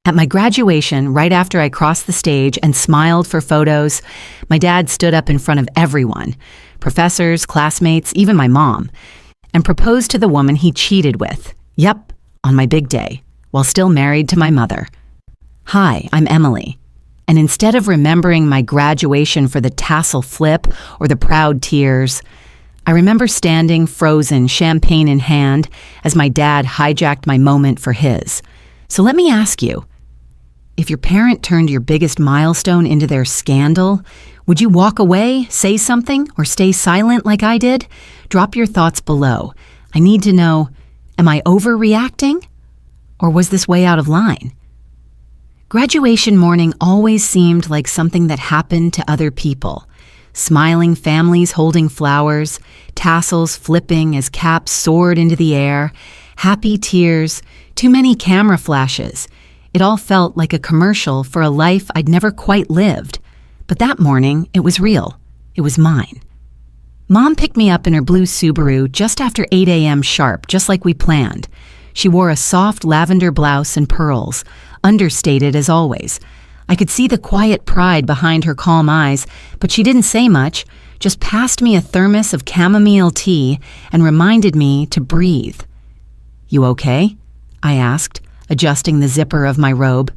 At my graduation, right after I crossed the stage and smiled for photos, my dad stood up in front of everyone, professors, classmates, even my mom, and proposed to the woman he cheated with. Yep, on my big day, while still married to my mother. Hi, I'm Emily. And instead of remembering my graduation for the tassel flip or the proud tears, I remember standing frozen, champagne in hand, as my dad hijacked my moment for his. So let me ask you, if your parent turned your biggest milestone into their scandal, would you walk away, say something, or stay silent like I did? Drop your thoughts below. I need to know, am I overreacting? Or was this way out of line? Graduation morning always seemed like something that happened to other people. Smiling families holding flowers, tassels flipping as caps soared into the air, happy tears, too many camera flashes. It all felt like a commercial for a life I'd never quite lived. But that morning, it was real. It was mine. Mom picked me up in her blue Subaru just after 8 a.m. sharp, just like we planned. She wore a soft lavender blouse and pearls, understated as always. I could see the quiet pride behind her calm eyes, but she didn't say much, just passed me a thermos of chamomile tea and reminded me to breathe. "You okay?" I asked, adjusting the zipper of my robe.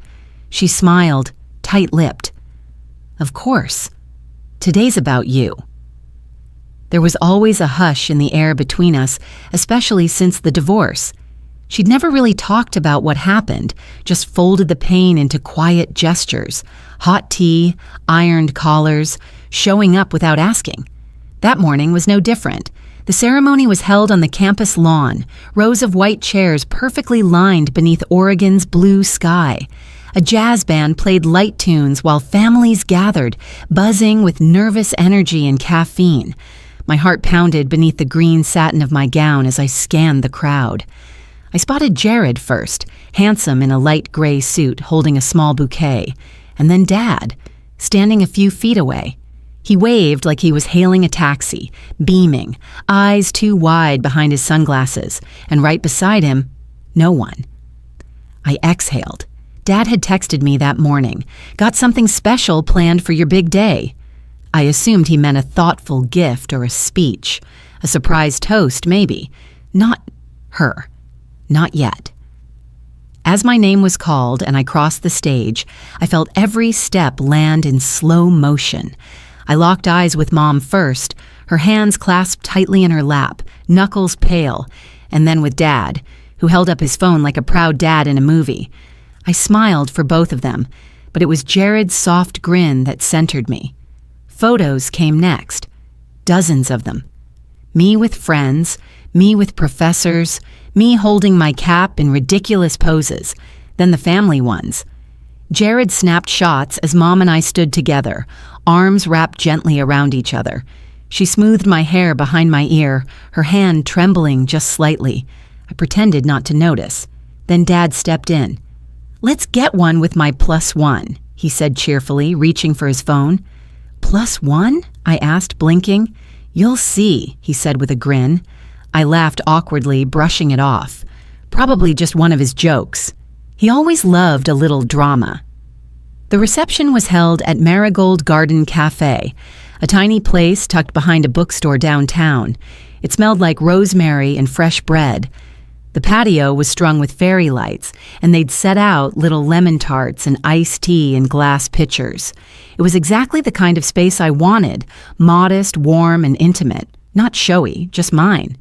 She smiled, tight-lipped. "Of course. Today's about you." There was always a hush in the air between us, especially since the divorce. She'd never really talked about what happened, just folded the pain into quiet gestures, hot tea, ironed collars, showing up without asking. That morning was no different. The ceremony was held on the campus lawn, rows of white chairs perfectly lined beneath Oregon's blue sky. A jazz band played light tunes while families gathered, buzzing with nervous energy and caffeine. My heart pounded beneath the green satin of my gown as I scanned the crowd. I spotted Jared first, handsome in a light gray suit holding a small bouquet, and then Dad, standing a few feet away. He waved like he was hailing a taxi, beaming, eyes too wide behind his sunglasses, and right beside him, no one. I exhaled. Dad had texted me that morning, "Got something special planned for your big day." I assumed he meant a thoughtful gift or a speech, a surprise toast maybe. Not her. Not yet. As my name was called and I crossed the stage, I felt every step land in slow motion. I locked eyes with Mom first, her hands clasped tightly in her lap, knuckles pale, and then with Dad, who held up his phone like a proud dad in a movie. I smiled for both of them, but it was Jared's soft grin that centered me. Photos came next, dozens of them. Me with friends, me with professors, me holding my cap in ridiculous poses, then the family ones. Jared snapped shots as Mom and I stood together, arms wrapped gently around each other. She smoothed my hair behind my ear, her hand trembling just slightly. I pretended not to notice. Then Dad stepped in. "Let's get one with my +1, he said cheerfully, reaching for his phone. "+1? I asked, blinking. "You'll see," he said with a grin. I laughed awkwardly, brushing it off. Probably just one of his jokes. He always loved a little drama. The reception was held at Marigold Garden Cafe, a tiny place tucked behind a bookstore downtown. It smelled like rosemary and fresh bread. The patio was strung with fairy lights, and they'd set out little lemon tarts and iced tea in glass pitchers. It was exactly the kind of space I wanted, modest, warm, and intimate. Not showy, just mine.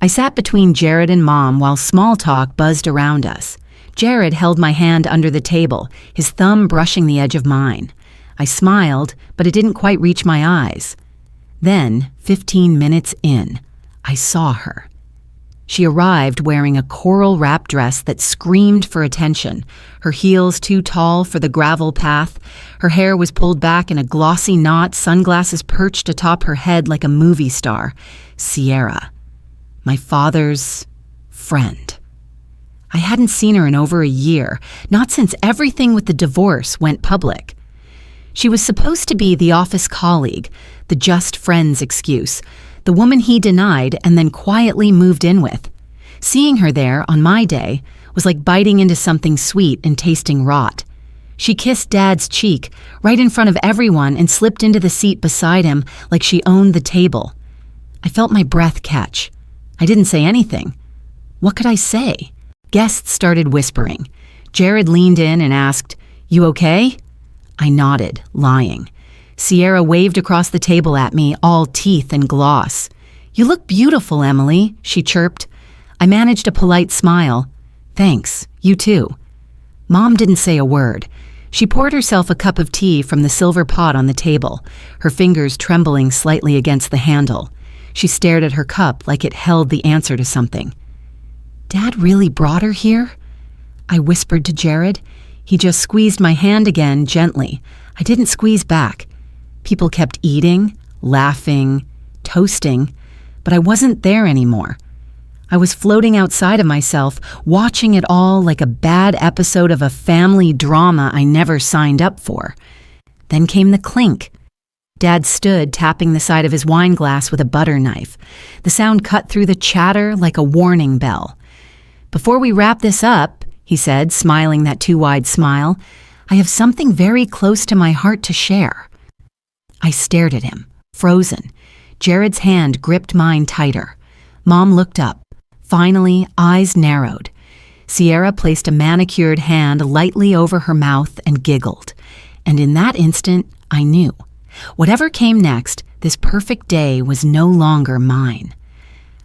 I sat between Jared and Mom while small talk buzzed around us. Jared held my hand under the table, his thumb brushing the edge of mine. I smiled, but it didn't quite reach my eyes. Then, 15 minutes in, I saw her. She arrived wearing a coral wrap dress that screamed for attention, her heels too tall for the gravel path. Her hair was pulled back in a glossy knot, sunglasses perched atop her head like a movie star. Sierra. My father's friend. I hadn't seen her in over a year, not since everything with the divorce went public. She was supposed to be the office colleague, the just friends excuse, the woman he denied and then quietly moved in with. Seeing her there on my day was like biting into something sweet and tasting rot. She kissed Dad's cheek right in front of everyone and slipped into the seat beside him like she owned the table. I felt my breath catch. I didn't say anything. What could I say? Guests started whispering. Jared leaned in and asked, "You okay?" I nodded, lying. Sierra waved across the table at me, all teeth and gloss. "You look beautiful, Emily," she chirped. I managed a polite smile. "Thanks, you too." Mom didn't say a word. She poured herself a cup of tea from the silver pot on the table, her fingers trembling slightly against the handle. She stared at her cup like it held the answer to something. "Dad really brought her here?" I whispered to Jared. He just squeezed my hand again, gently. I didn't squeeze back. People kept eating, laughing, toasting, but I wasn't there anymore. I was floating outside of myself, watching it all like a bad episode of a family drama I never signed up for. Then came the clink. Dad stood tapping the side of his wine glass with a butter knife. The sound cut through the chatter like a warning bell. "Before we wrap this up," he said, smiling that too wide smile, "I have something very close to my heart to share." I stared at him, frozen. Jared's hand gripped mine tighter. Mom looked up. Finally, eyes narrowed. Sierra placed a manicured hand lightly over her mouth and giggled. And in that instant, I knew. Whatever came next, this perfect day was no longer mine.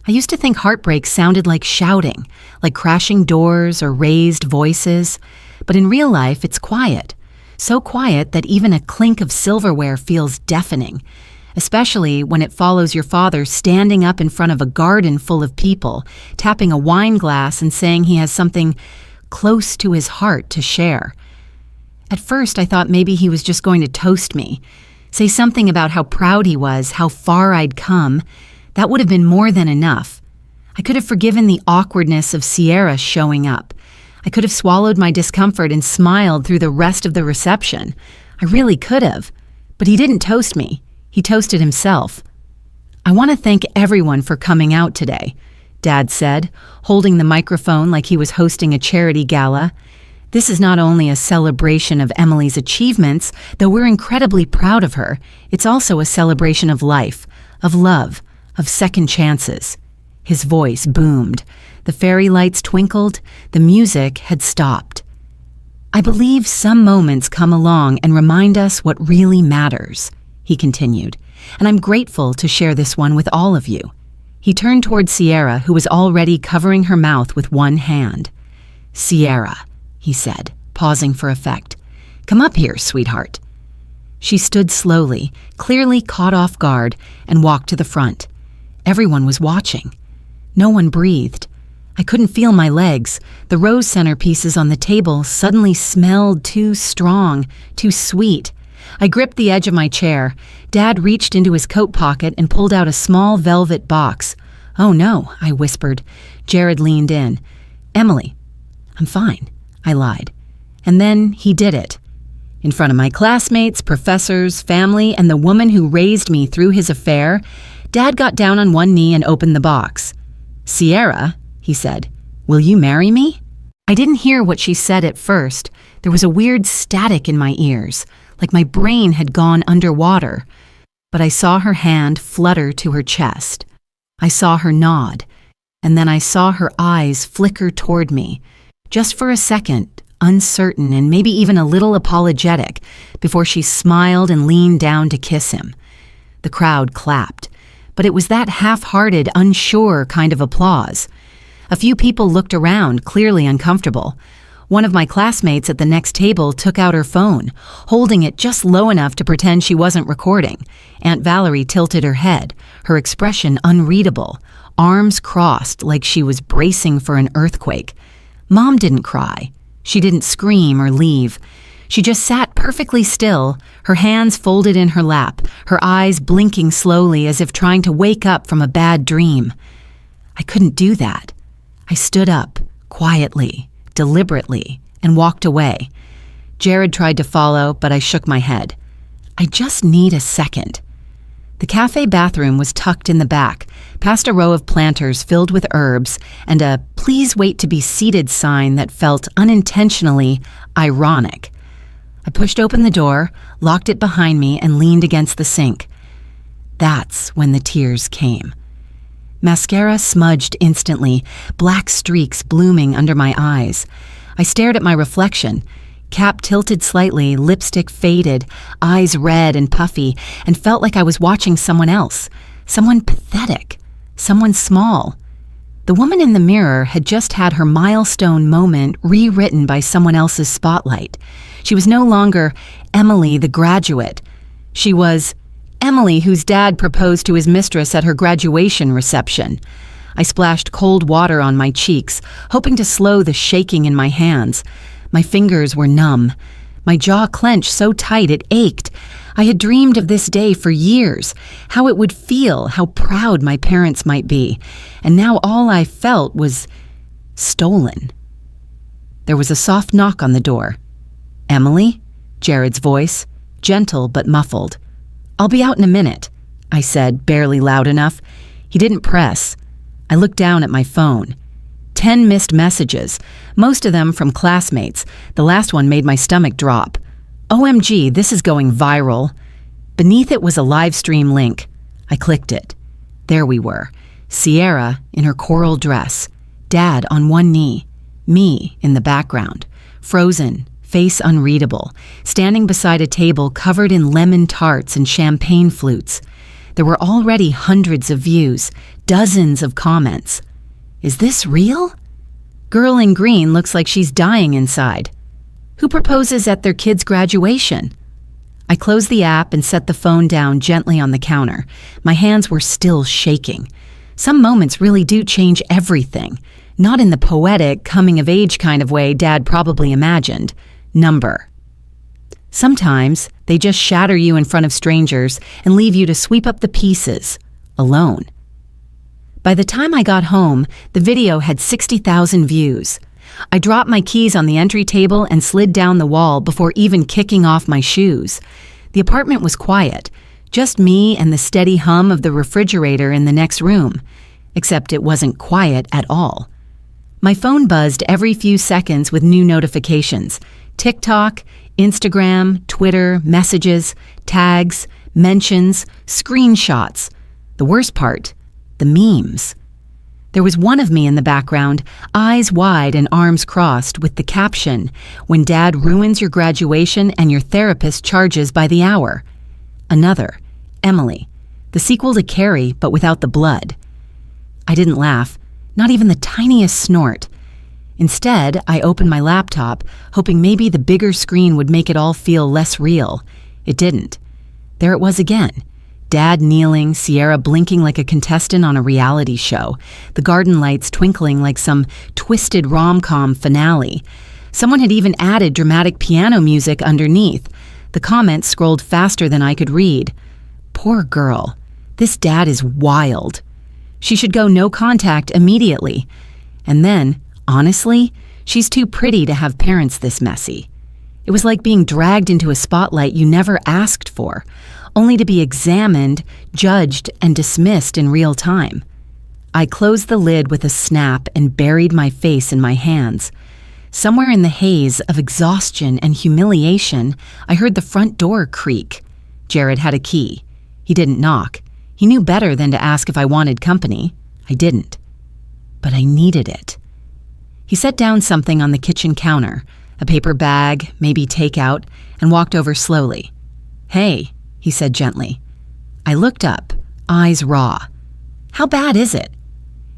I used to think heartbreak sounded like shouting, like crashing doors or raised voices. But in real life, it's quiet. So quiet that even a clink of silverware feels deafening, especially when it follows your father standing up in front of a garden full of people, tapping a wine glass and saying he has something close to his heart to share. At first, I thought maybe he was just going to toast me, say something about how proud he was, how far I'd come. That would have been more than enough. I could have forgiven the awkwardness of Sierra showing up. I could have swallowed my discomfort and smiled through the rest of the reception. I really could have. But he didn't toast me. He toasted himself. "I want to thank everyone for coming out today," Dad said, holding the microphone like he was hosting a charity gala. "This is not only a celebration of Emily's achievements, though we're incredibly proud of her. It's also a celebration of life, of love, of second chances." His voice boomed. The fairy lights twinkled. The music had stopped. "I believe some moments come along and remind us what really matters," he continued, "and I'm grateful to share this one with all of you." He turned toward Sierra, who was already covering her mouth with one hand. "Sierra," he said, pausing for effect. "Come up here, sweetheart." She stood slowly, clearly caught off guard, and walked to the front. Everyone was watching. No one breathed. I couldn't feel my legs. The rose centerpieces on the table suddenly smelled too strong, too sweet. I gripped the edge of my chair. Dad reached into his coat pocket and pulled out a small velvet box. "Oh no," I whispered. Jared leaned in. "Emily." "I'm fine," I lied. And then he did it. In front of my classmates, professors, family, and the woman who raised me through his affair, Dad got down on one knee and opened the box. "Sierra," he said, "will you marry me?" I didn't hear what she said at first. There was a weird static in my ears, like my brain had gone underwater. But I saw her hand flutter to her chest. I saw her nod, and then I saw her eyes flicker toward me, just for a second, uncertain and maybe even a little apologetic, before she smiled and leaned down to kiss him. The crowd clapped, but it was that half-hearted, unsure kind of applause. A few people looked around, clearly uncomfortable. One of my classmates at the next table took out her phone, holding it just low enough to pretend she wasn't recording. Aunt Valerie tilted her head, her expression unreadable, arms crossed like she was bracing for an earthquake. Mom didn't cry. She didn't scream or leave. She just sat perfectly still, her hands folded in her lap, her eyes blinking slowly as if trying to wake up from a bad dream. I couldn't do that. I stood up, quietly, deliberately, and walked away. Jared tried to follow, but I shook my head. "I just need a second." The cafe bathroom was tucked in the back, past a row of planters filled with herbs and a "please wait to be seated" sign that felt unintentionally ironic. I pushed open the door, locked it behind me, and leaned against the sink. That's when the tears came. Mascara smudged instantly, black streaks blooming under my eyes. I stared at my reflection, cap tilted slightly, lipstick faded, eyes red and puffy, and felt like I was watching someone else, someone pathetic, someone small. The woman in the mirror had just had her milestone moment rewritten by someone else's spotlight. She was no longer Emily the graduate. She was Emily, whose dad proposed to his mistress at her graduation reception. I splashed cold water on my cheeks, hoping to slow the shaking in my hands. My fingers were numb. My jaw clenched so tight it ached. I had dreamed of this day for years, how it would feel, how proud my parents might be. And now all I felt was stolen. There was a soft knock on the door. "Emily?" Jared's voice, gentle but muffled. "I'll be out in a minute," I said, barely loud enough. He didn't press. I looked down at my phone. 10 missed messages, most of them from classmates. The last one made my stomach drop. OMG, this is going viral. Beneath it was a live stream link. I clicked it. There we were. Sierra in her coral dress, Dad on one knee, me in the background, frozen, face unreadable, standing beside a table covered in lemon tarts and champagne flutes. There were already hundreds of views, dozens of comments. Is this real? Girl in green looks like she's dying inside. Who proposes at their kid's graduation? I closed the app and set the phone down gently on the counter. My hands were still shaking. Some moments really do change everything. Not in the poetic, coming-of-age kind of way Dad probably imagined. Number. Sometimes they just shatter you in front of strangers and leave you to sweep up the pieces, alone. By the time I got home, the video had 60,000 views. I dropped my keys on the entry table and slid down the wall before even kicking off my shoes. The apartment was quiet, just me and the steady hum of the refrigerator in the next room, except it wasn't quiet at all. My phone buzzed every few seconds with new notifications. TikTok, Instagram, Twitter, messages, tags, mentions, screenshots. The worst part, the memes. There was one of me in the background, eyes wide and arms crossed, with the caption, "When Dad ruins your graduation and your therapist charges by the hour." Another, Emily, the sequel to Carrie, but without the blood. I didn't laugh, not even the tiniest snort. Instead, I opened my laptop, hoping maybe the bigger screen would make it all feel less real. It didn't. There it was again. Dad kneeling, Sierra blinking like a contestant on a reality show, the garden lights twinkling like some twisted rom-com finale. Someone had even added dramatic piano music underneath. The comments scrolled faster than I could read. Poor girl. This dad is wild. She should go no contact immediately. And then, honestly, she's too pretty to have parents this messy. It was like being dragged into a spotlight you never asked for, only to be examined, judged, and dismissed in real time. I closed the lid with a snap and buried my face in my hands. Somewhere in the haze of exhaustion and humiliation, I heard the front door creak. Jared had a key. He didn't knock. He knew better than to ask if I wanted company. I didn't. But I needed it. He set down something on the kitchen counter, a paper bag, maybe takeout, and walked over slowly. "Hey," he said gently. I looked up, eyes raw. "How bad is it?"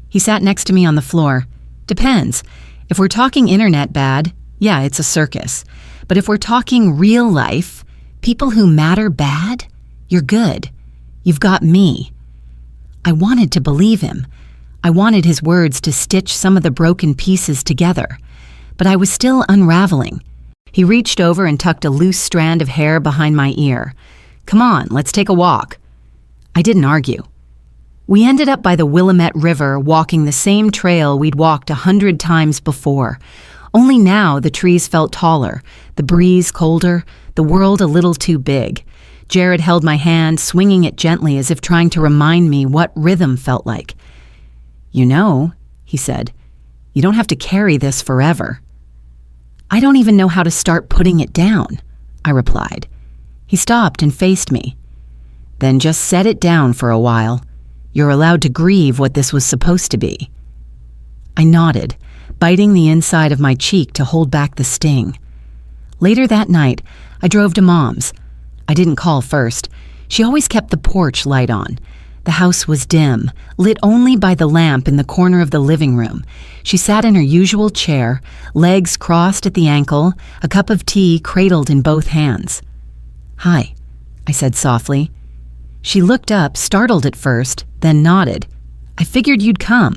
He sat next to me on the floor. "Depends. If we're talking internet bad, yeah, it's a circus. But if we're talking real life, people who matter bad, you're good. You've got me." I wanted to believe him. I wanted his words to stitch some of the broken pieces together. But I was still unraveling. He reached over and tucked a loose strand of hair behind my ear. "Come on, let's take a walk." I didn't argue. We ended up by the Willamette River, walking the same trail we'd walked 100 times before. Only now the trees felt taller, the breeze colder, the world a little too big. Jared held my hand, swinging it gently as if trying to remind me what rhythm felt like. "You know," he said, "you don't have to carry this forever." "I don't even know how to start putting it down," I replied. He stopped and faced me. "Then just set it down for a while. You're allowed to grieve what this was supposed to be." I nodded, biting the inside of my cheek to hold back the sting. Later that night, I drove to Mom's. I didn't call first. She always kept the porch light on. The house was dim, lit only by the lamp in the corner of the living room. She sat in her usual chair, legs crossed at the ankle, a cup of tea cradled in both hands. "Hi," I said softly. She looked up, startled at first, then nodded. "I figured you'd come."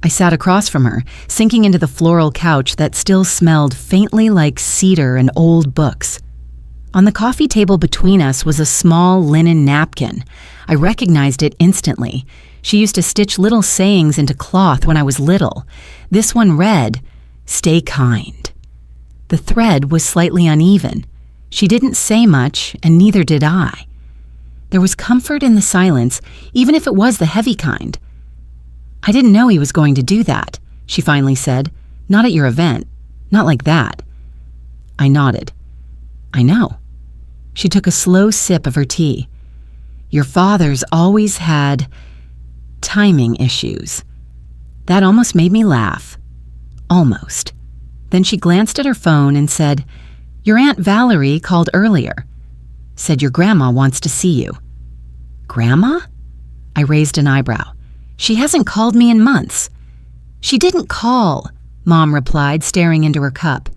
I sat across from her, sinking into the floral couch that still smelled faintly like cedar and old books. On the coffee table between us was a small linen napkin. I recognized it instantly. She used to stitch little sayings into cloth when I was little. This one read, "Stay kind." The thread was slightly uneven. She didn't say much, and neither did I. There was comfort in the silence, even if it was the heavy kind. "I didn't know he was going to do that," she finally said. "Not at your event. Not like that." I nodded. "I know." She took a slow sip of her tea. "Your father's always had timing issues." That almost made me laugh. Almost. Then she glanced at her phone and said, "Your Aunt Valerie called earlier. Said your grandma wants to see you." "Grandma?" I raised an eyebrow. "She hasn't called me in months." "She didn't call," Mom replied, staring into her cup.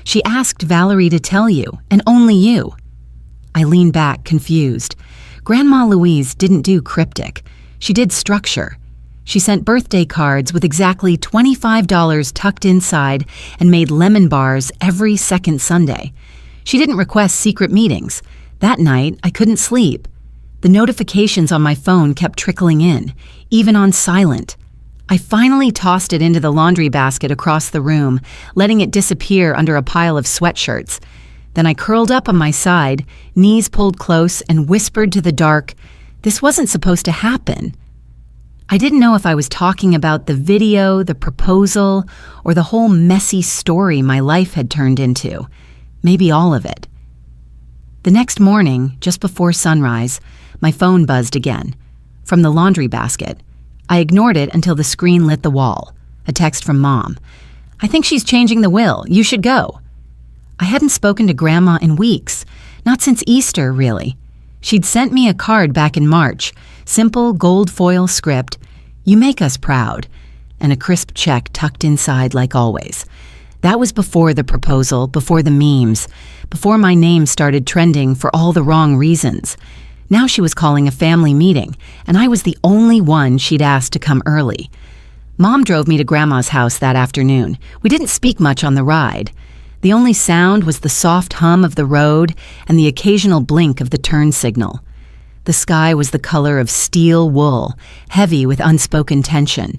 "She asked Valerie to tell you, and only you." I leaned back, confused. Grandma Louise didn't do cryptic. She did structure. She sent birthday cards with exactly $25 tucked inside and made lemon bars every second Sunday. She didn't request secret meetings. That night, I couldn't sleep. The notifications on my phone kept trickling in, even on silent. I finally tossed it into the laundry basket across the room, letting it disappear under a pile of sweatshirts. Then I curled up on my side, knees pulled close, and whispered to the dark, "This wasn't supposed to happen." I didn't know if I was talking about the video, the proposal, or the whole messy story my life had turned into. Maybe all of it. The next morning, just before sunrise, my phone buzzed again. From the laundry basket. I ignored it until the screen lit the wall. A text from Mom. "I think she's changing the will. You should go." I hadn't spoken to Grandma in weeks. Not since Easter, really. She'd sent me a card back in March. Simple gold foil script, "You make us proud," and a crisp check tucked inside like always. That was before the proposal, before the memes, before my name started trending for all the wrong reasons. Now she was calling a family meeting, and I was the only one she'd asked to come early. Mom drove me to Grandma's house that afternoon. We didn't speak much on the ride. The only sound was the soft hum of the road and the occasional blink of the turn signal. The sky was the color of steel wool, heavy with unspoken tension.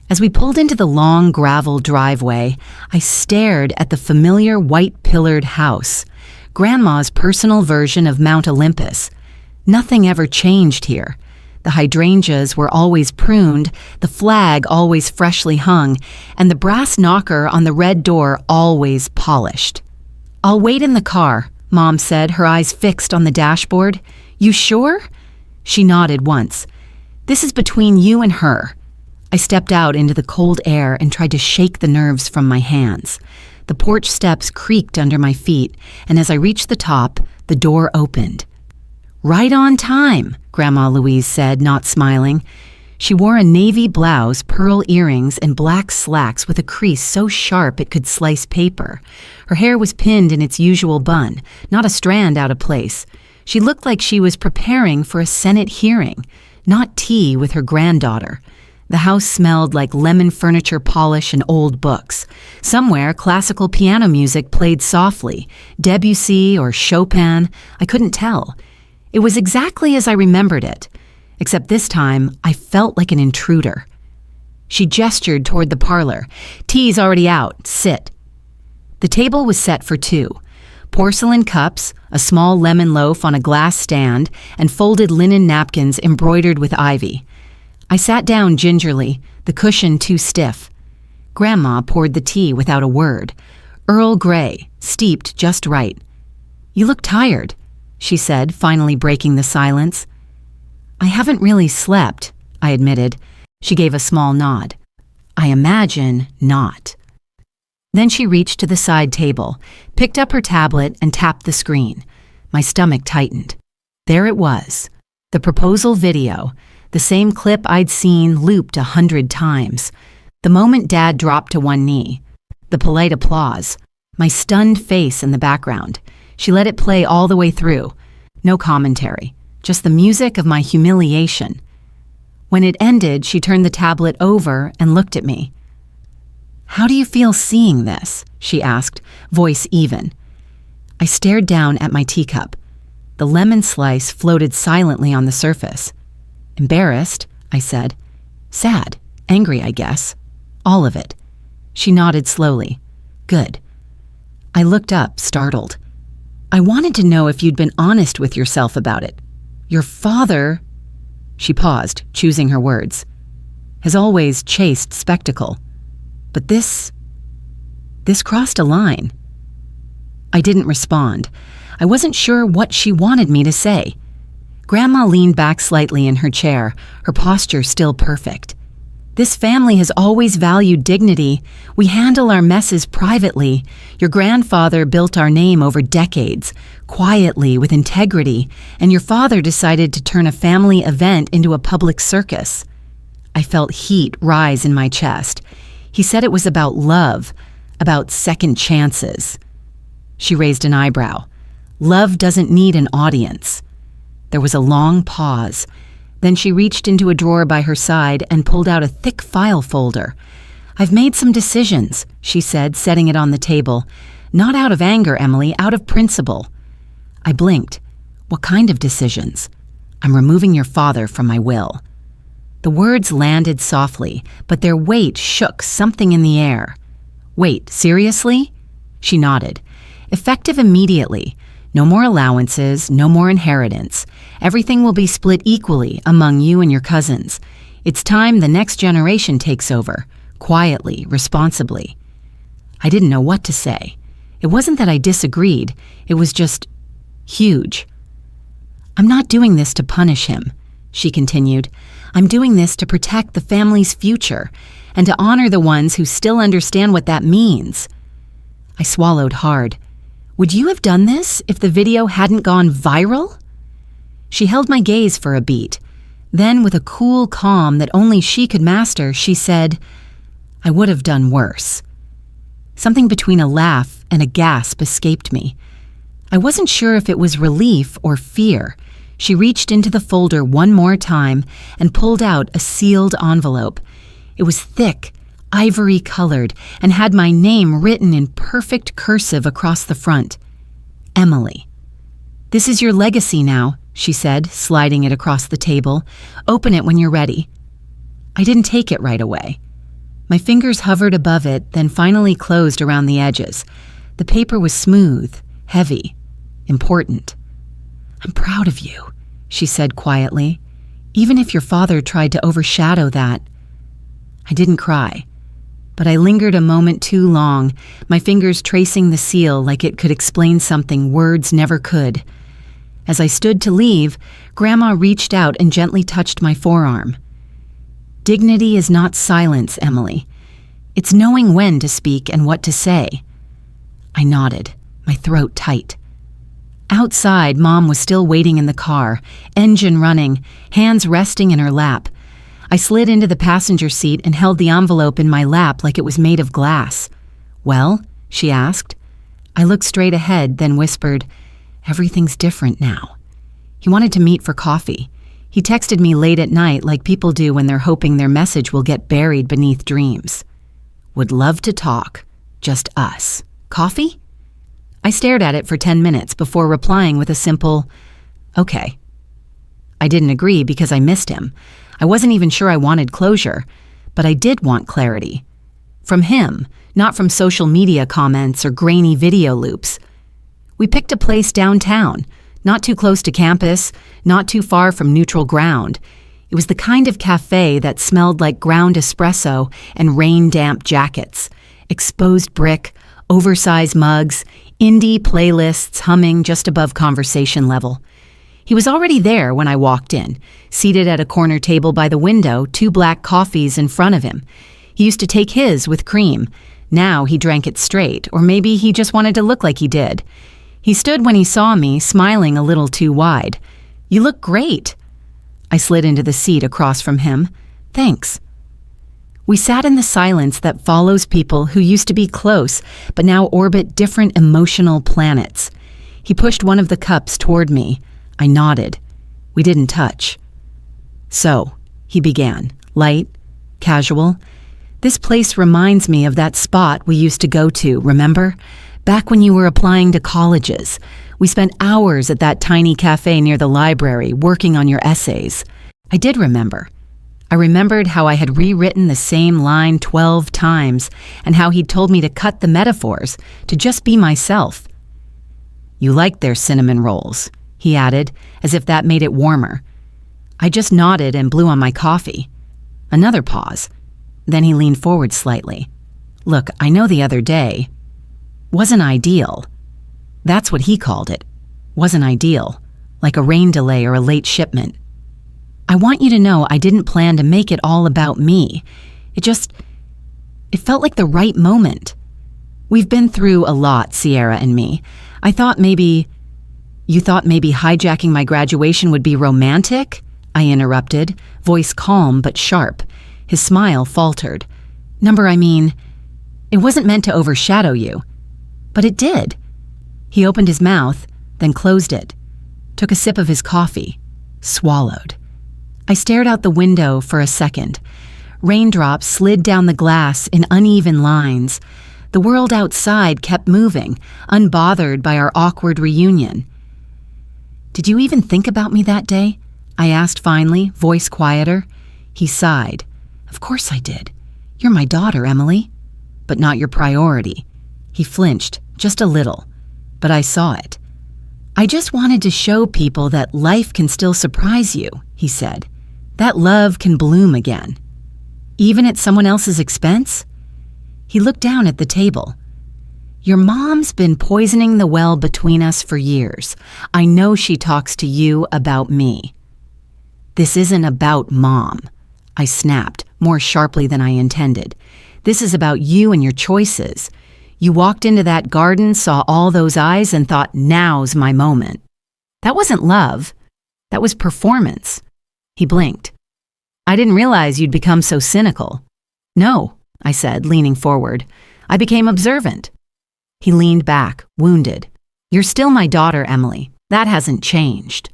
As we pulled into the long gravel driveway, I stared at the familiar white-pillared house, Grandma's personal version of Mount Olympus. Nothing ever changed here. The hydrangeas were always pruned, the flag always freshly hung, and the brass knocker on the red door always polished. "I'll wait in the car," Mom said, her eyes fixed on the dashboard. "You sure?" She nodded once. "This is between you and her." I stepped out into the cold air and tried to shake the nerves from my hands. The porch steps creaked under my feet, and as I reached the top, the door opened. "Right on time," Grandma Louise said, not smiling. She wore a navy blouse, pearl earrings, and black slacks with a crease so sharp it could slice paper. Her hair was pinned in its usual bun, not a strand out of place. She looked like she was preparing for a Senate hearing, not tea with her granddaughter. The house smelled like lemon furniture polish and old books. Somewhere, classical piano music played softly, Debussy or Chopin, I couldn't tell. It was exactly as I remembered it, except this time I felt like an intruder. She gestured toward the parlor. "Tea's already out. Sit." The table was set for two. porcelain cups, a small lemon loaf on a glass stand, and folded linen napkins embroidered with ivy. I sat down gingerly, the cushion too stiff. Grandma poured the tea without a word. Earl Grey, steeped just right. "You look tired," she said, finally breaking the silence. "I haven't really slept," I admitted. She gave a small nod. "I imagine not." Then she reached to the side table, picked up her tablet, and tapped the screen. My stomach tightened. There it was, the proposal video, the same clip I'd seen looped 100 times. The moment Dad dropped to one knee, the polite applause, my stunned face in the background. She let it play all the way through. No commentary, just the music of my humiliation. When it ended, she turned the tablet over and looked at me. "How do you feel seeing this?" she asked, voice even. I stared down at my teacup. The lemon slice floated silently on the surface. "Embarrassed," I said. "Sad, angry, I guess. All of it." She nodded slowly. "Good." I looked up, startled. "I wanted to know if you'd been honest with yourself about it. Your father," she paused, choosing her words, "has always chased spectacle. But this crossed a line." I didn't respond. I wasn't sure what she wanted me to say. Grandma leaned back slightly in her chair, her posture still perfect. "This family has always valued dignity. We handle our messes privately. Your grandfather built our name over decades, quietly, with integrity, and your father decided to turn a family event into a public circus." I felt heat rise in my chest. He said it was about love, about second chances. She raised an eyebrow. "Love doesn't need an audience." There was a long pause. Then she reached into a drawer by her side and pulled out a thick file folder. "I've made some decisions," she said, setting it on the table. "Not out of anger, Emily, out of principle." I blinked. "What kind of decisions?" "I'm removing your father from my will." The words landed softly, but their weight shook something in the air. "Wait, seriously?" She nodded. "Effective immediately. No more allowances, no more inheritance. Everything will be split equally among you and your cousins. It's time the next generation takes over, quietly, responsibly." I didn't know what to say. It wasn't that I disagreed, it was just huge. "I'm not doing this to punish him," she continued. "I'm doing this to protect the family's future and to honor the ones who still understand what that means." I swallowed hard. "Would you have done this if the video hadn't gone viral?" She held my gaze for a beat. Then, with a cool calm that only she could master, she said, "I would have done worse." Something between a laugh and a gasp escaped me. I wasn't sure if it was relief or fear. She reached into the folder one more time and pulled out a sealed envelope. It was thick, ivory-colored, and had my name written in perfect cursive across the front. Emily. "This is your legacy now," she said, sliding it across the table. "Open it when you're ready." I didn't take it right away. My fingers hovered above it, then finally closed around the edges. The paper was smooth, heavy, important. "I'm proud of you," she said quietly, "even if your father tried to overshadow that." I didn't cry, but I lingered a moment too long, my fingers tracing the seal like it could explain something words never could. As I stood to leave, Grandma reached out and gently touched my forearm. "Dignity is not silence, Emily. It's knowing when to speak and what to say." I nodded, my throat tight. Outside, Mom was still waiting in the car, engine running, hands resting in her lap. I slid into the passenger seat and held the envelope in my lap like it was made of glass. "Well?" she asked. I looked straight ahead, then whispered, "Everything's different now." He wanted to meet for coffee. He texted me late at night like people do when they're hoping their message will get buried beneath dreams. "Would love to talk. Just us. Coffee?" I stared at it for 10 minutes before replying with a simple, "Okay." I didn't agree because I missed him. I wasn't even sure I wanted closure, but I did want clarity. From him, not from social media comments or grainy video loops. We picked a place downtown, not too close to campus, not too far from neutral ground. It was the kind of cafe that smelled like ground espresso and rain-damp jackets, exposed brick, oversized mugs, indie playlists humming just above conversation level. He was already there when I walked in, seated at a corner table by the window, 2 black coffees in front of him. He used to take his with cream. Now he drank it straight, or maybe he just wanted to look like he did. He stood when he saw me, smiling a little too wide. "You look great." I slid into the seat across from him. "Thanks." We sat in the silence that follows people who used to be close, but now orbit different emotional planets. He pushed one of the cups toward me. I nodded. We didn't touch. "So," he began, light, casual. "This place reminds me of that spot we used to go to, remember? Back when you were applying to colleges. We spent hours at that tiny cafe near the library working on your essays." I did remember. I remembered how I had rewritten the same line 12 times and how he'd told me to cut the metaphors, to just be myself. "You liked their cinnamon rolls," he added, as if that made it warmer. I just nodded and blew on my coffee. Another pause. Then he leaned forward slightly. "Look, I know the other day wasn't ideal." That's what he called it. Wasn't ideal. Like a rain delay or a late shipment. "I want you to know I didn't plan to make it all about me. It felt like the right moment. We've been through a lot, Sierra and me. You thought maybe hijacking my graduation would be romantic?" I interrupted, voice calm but sharp. His smile faltered. It wasn't meant to overshadow you." "But it did." He opened his mouth, then closed it, took a sip of his coffee, swallowed. I stared out the window for a second. Raindrops slid down the glass in uneven lines. The world outside kept moving, unbothered by our awkward reunion. "Did you even think about me that day?" I asked finally, voice quieter. He sighed. "Of course I did. You're my daughter, Emily." "But not your priority." He flinched, just a little. But I saw it. "I just wanted to show people that life can still surprise you," he said. "That love can bloom again. Even at someone else's expense?" He looked down at the table. "Your mom's been poisoning the well between us for years. I know she talks to you about me." "This isn't about Mom," I snapped, more sharply than I intended. "This is about you and your choices. You walked into that garden, saw all those eyes, and thought, now's my moment. That wasn't love. That was performance." He blinked. "I didn't realize you'd become so cynical." "No," I said, leaning forward. "I became observant." He leaned back, wounded. "You're still my daughter, Emily. That hasn't changed."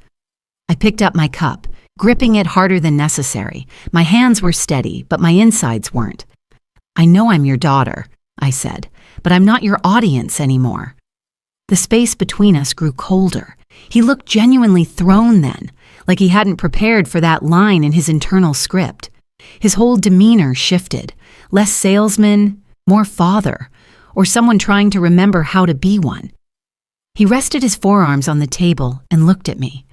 I picked up my cup, gripping it harder than necessary. My hands were steady, but my insides weren't. "I know I'm your daughter," I said, "but I'm not your audience anymore." The space between us grew colder. He looked genuinely thrown then, like he hadn't prepared for that line in his internal script. His whole demeanor shifted, less salesman, more father, or someone trying to remember how to be one. He rested his forearms on the table and looked at me.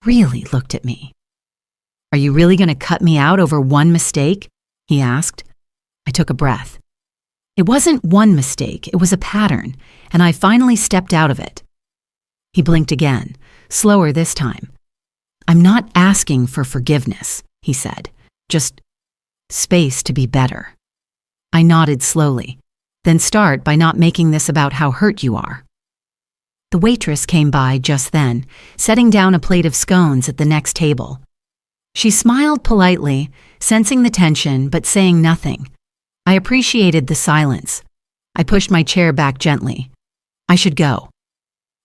Really looked at me. "Are you really going to cut me out over one mistake?" he asked. I took a breath. It wasn't one mistake, it was a pattern, and I finally stepped out of it. He blinked again, slower this time. "I'm not asking for forgiveness," he said, "just space to be better." I nodded slowly. "Then start by not making this about how hurt you are." The waitress came by just then, setting down a plate of scones at the next table. She smiled politely, sensing the tension but saying nothing. I appreciated the silence. I pushed my chair back gently. "I should go."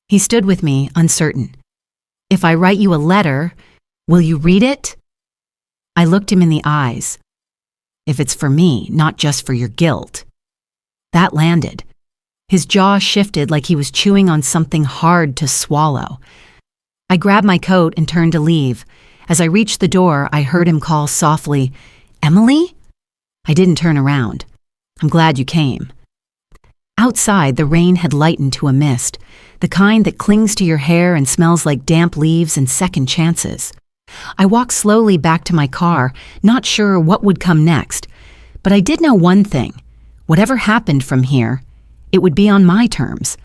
He stood with me, uncertain. "If I write you a letter, will you read it?" I looked him in the eyes. "If it's for me, not just for your guilt." That landed. His jaw shifted like he was chewing on something hard to swallow. I grabbed my coat and turned to leave. As I reached the door, I heard him call softly, "Emily?" I didn't turn around. "I'm glad you came." Outside, the rain had lightened to a mist, the kind that clings to your hair and smells like damp leaves and second chances. I walked slowly back to my car, not sure what would come next, but I did know one thing. Whatever happened from here, it would be on my terms.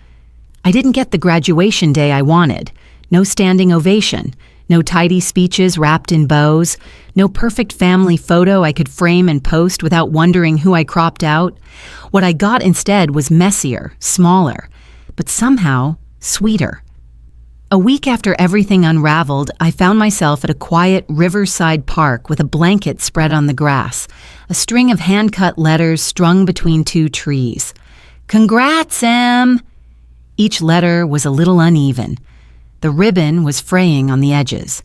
I didn't get the graduation day I wanted. No standing ovation, no tidy speeches wrapped in bows, no perfect family photo I could frame and post without wondering who I cropped out. What I got instead was messier, smaller, but somehow sweeter. A week after everything unraveled, I found myself at a quiet riverside park with a blanket spread on the grass, a string of hand-cut letters strung between two trees. "Congrats, Em!" Each letter was a little uneven. The ribbon was fraying on the edges.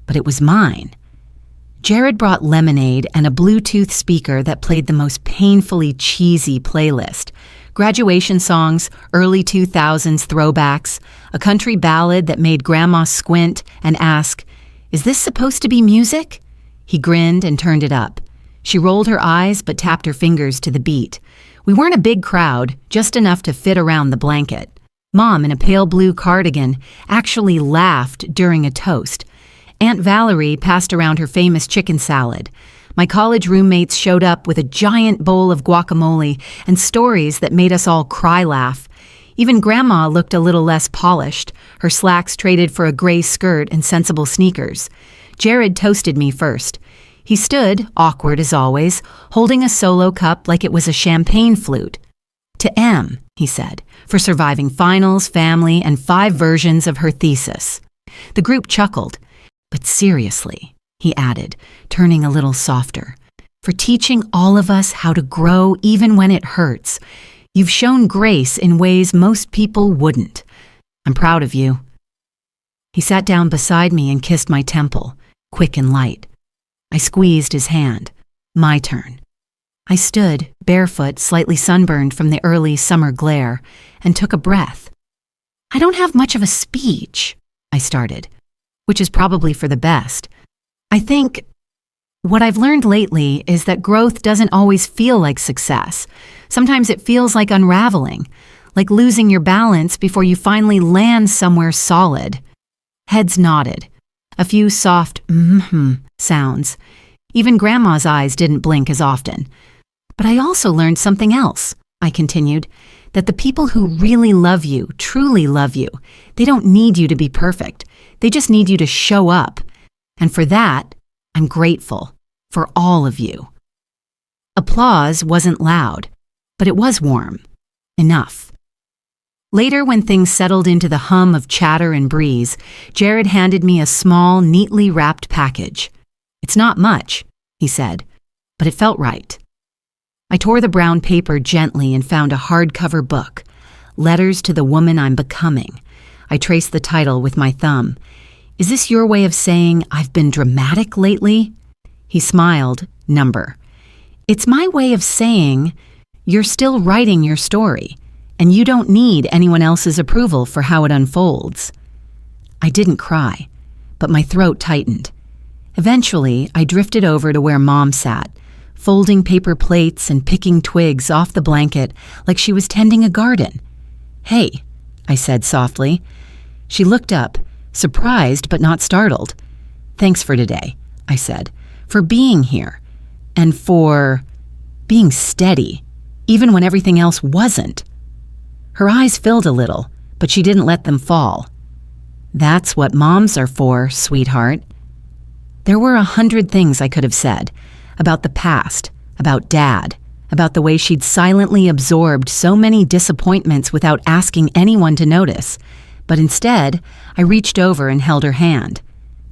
But it was mine. Jared brought lemonade and a Bluetooth speaker that played the most painfully cheesy playlist. Graduation songs, early 2000s throwbacks, a country ballad that made Grandma squint and ask, "Is this supposed to be music?" He grinned and turned it up. She rolled her eyes but tapped her fingers to the beat. We weren't a big crowd, just enough to fit around the blanket. Mom, in a pale blue cardigan, actually laughed during a toast. Aunt Valerie passed around her famous chicken salad. My college roommates showed up with a giant bowl of guacamole and stories that made us all cry-laugh. Even Grandma looked a little less polished, her slacks traded for a gray skirt and sensible sneakers. Jared toasted me first. He stood, awkward as always, holding a solo cup like it was a champagne flute. "To Em," he said, "for surviving finals, family, and 5 versions of her thesis." The group chuckled. "But seriously," he added, turning a little softer, "for teaching all of us how to grow even when it hurts. You've shown grace in ways most people wouldn't. I'm proud of you." He sat down beside me and kissed my temple, quick and light. I squeezed his hand. My turn. I stood, barefoot, slightly sunburned from the early summer glare, and took a breath. "I don't have much of a speech," I started, which is probably for the best. I think what I've learned lately is that growth doesn't always feel like success. Sometimes it feels like unraveling, like losing your balance before you finally land somewhere solid. Heads nodded. A few soft sounds. Even Grandma's eyes didn't blink as often. "But I also learned something else," I continued, "that the people who really love you, truly love you, they don't need you to be perfect. They just need you to show up. And for that, I'm grateful. For all of you." Applause wasn't loud, but it was warm. Enough. Later, when things settled into the hum of chatter and breeze, Jared handed me a small, neatly wrapped package. "It's not much," he said, "but it felt right." I tore the brown paper gently and found a hardcover book, Letters to the Woman I'm Becoming. I traced the title with my thumb. "Is this your way of saying I've been dramatic lately?" He smiled, number. "It's my way of saying you're still writing your story, and you don't need anyone else's approval for how it unfolds." I didn't cry, but my throat tightened. Eventually, I drifted over to where Mom sat, folding paper plates and picking twigs off the blanket like she was tending a garden. "Hey," I said softly. She looked up, surprised but not startled. "Thanks for today," I said, "for being here, and for being steady, even when everything else wasn't." Her eyes filled a little, but she didn't let them fall. "That's what moms are for, sweetheart." There were 100 things I could have said, about the past, about Dad, about the way she'd silently absorbed so many disappointments without asking anyone to notice. But instead, I reached over and held her hand.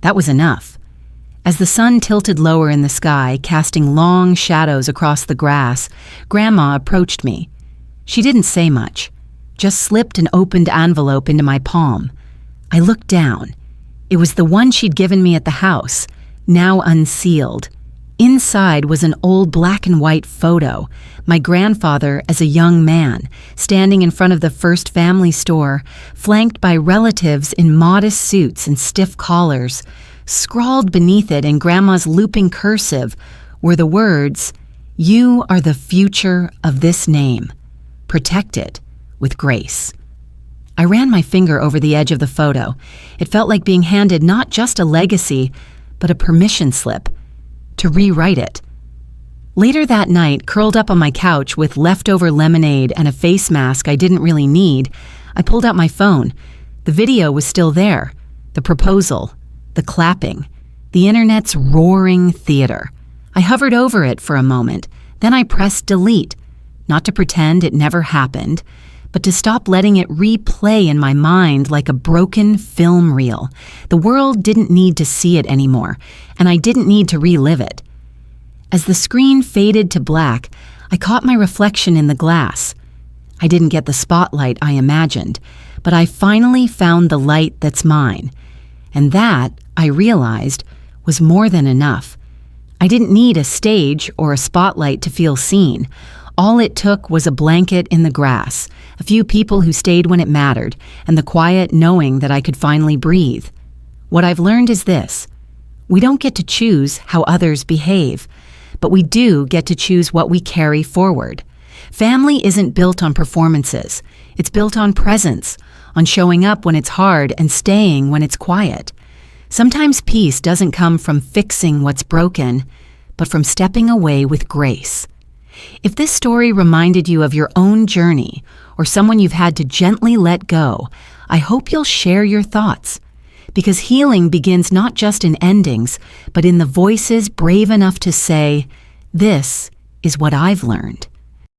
That was enough. As the sun tilted lower in the sky, casting long shadows across the grass, Grandma approached me. She didn't say much, just slipped an opened envelope into my palm. I looked down. It was the one she'd given me at the house, now unsealed. Inside was an old black and white photo, my grandfather as a young man, standing in front of the First Family store, flanked by relatives in modest suits and stiff collars. Scrawled beneath it in Grandma's looping cursive were the words, "You are the future of this name. protect it with grace. I ran my finger over the edge of the photo. It felt like being handed not just a legacy, but a permission slip to rewrite it. Later that night, curled up on my couch with leftover lemonade and a face mask I didn't really need, I pulled out my phone. The video was still there. The proposal, the clapping, the internet's roaring theater. I hovered over it for a moment. Then I pressed delete, not to pretend it never happened, but to stop letting it replay in my mind like a broken film reel. The world didn't need to see it anymore, and I didn't need to relive it. As the screen faded to black, I caught my reflection in the glass. I didn't get the spotlight I imagined, but I finally found the light that's mine. And that, I realized, was more than enough. I didn't need a stage or a spotlight to feel seen. All it took was a blanket in the grass, a few people who stayed when it mattered, and the quiet knowing that I could finally breathe. What I've learned is this: we don't get to choose how others behave, but we do get to choose what we carry forward. Family isn't built on performances. It's built on presence, on showing up when it's hard and staying when it's quiet. Sometimes peace doesn't come from fixing what's broken, but from stepping away with grace. If this story reminded you of your own journey or someone you've had to gently let go, I hope you'll share your thoughts. Because healing begins not just in endings, but in the voices brave enough to say, "This is what I've learned."